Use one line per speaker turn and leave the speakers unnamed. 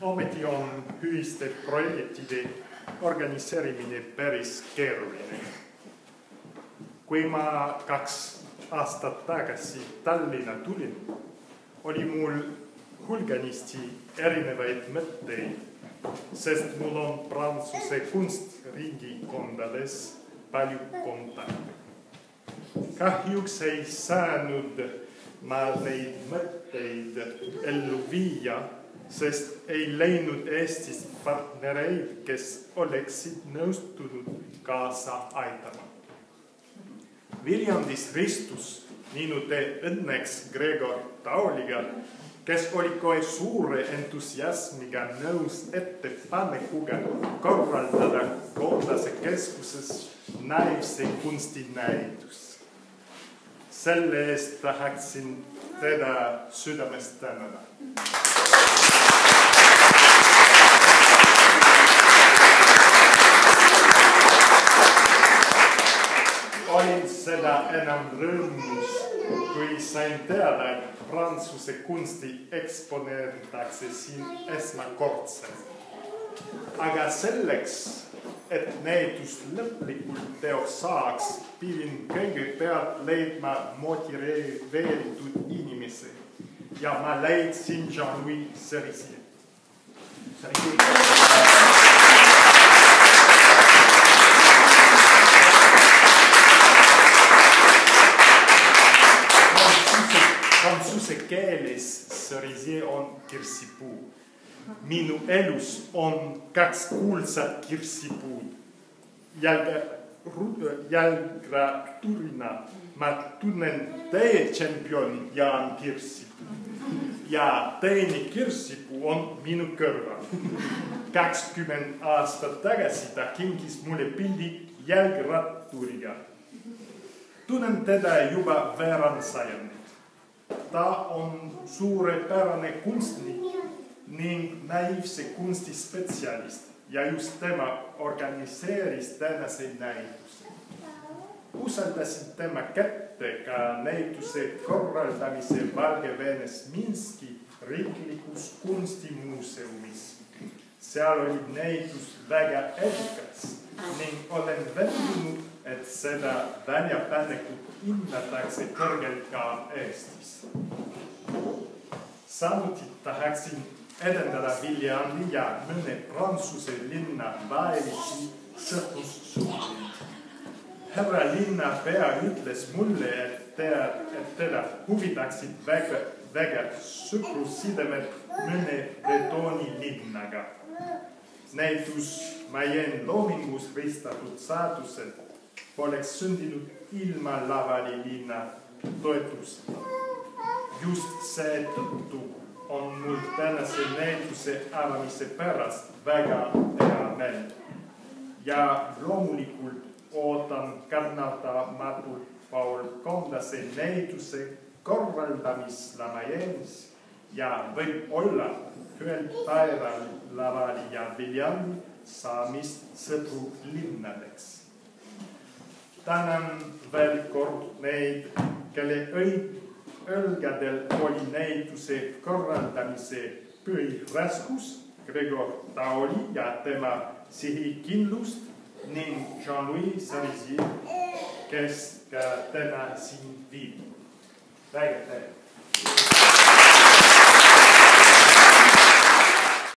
Ometi on hyviste projektide organiseerimine päris keeruline. Kui ma 2 aastat tagasi Tallinna tulin, oli mul hulganisti erinevaid mõtteid, sest mul on Prantsuse kunstringikondades palju kontakte. Kahjuks ei saanud ma neid mõtteid ellu viia, sest ei leidnud Eestis partnereid, kes oleksid nõustunud kaasa aitama. Viljandis ristus minu tee õnneks Gregor Taoliga, kes oli kohe suure entusiasmiga nõus ettepanekuga korraldada Kondase keskuses naiivse kunstinäitus. Selle eest tahaksin teda südamest tänada. Olin seda enam rõõmus, kui sain teada, et Prantsuse kunsti eksponeeritakse siin esmakordselt. Aga selleks, et näitus lõplikult teoks saaks, pidin kõigepealt leidma motiveeritud inimese ja ma leidsin Jean-Louis Cerisier. Prantsuse keeles Cerisier on kirsipuu. Minu elus on 2 kuulsat kirsipuud. Jalgratturina ma tunnen teie tšempioni Jaan Kirsipuu. Ja teine kirsipuu on minu kõrval. 20 aastat tagasi ta kinkis mulle pildi jalgratturiga. Tunnen teda juba veerand sajandit. Ta on suurepärane kunstnik ning naiivse kunsti spetsialist ja just tema organiseeris tänase näituse. Usaldasin tema kätte ka näituse korraldamise Valgevenes Minski riiklikus kunstimuuseumis. Seal oli näitus väga edukas ning olen veendunud, et seda väljapanekut hinnatakse kõrgelt ka Eestis. Samuti tahaksin edendada Viljandi ja mõne Prantsuse linna vahelisi sõprussuhteid. Härra linnapea ütles mulle, et teda huvitaksid väga sõprussidemed mõne Bretooni linnaga. Näitus Mayenne loomingus ristatud saatused poleks sündinud ilma Lavali linna toetuseta. Just seetõttu on mul tänase näituse avamise pärast väga hea meel. Ja loomulikult ootan kannatamatult Paul Kondase näituse korraldamist Mayennes ja võib olla ühel päeval Lavali ja Viljandi saamist sõprulinnadeks. Tänan veel kord neid, kelle õlgadel oli näituse korraldamise põhiraskus, Gregor Taoli ja tema sihikindlust ning Jean-Louis Cerisier, kes ka täna siin viibib. Väga tänan.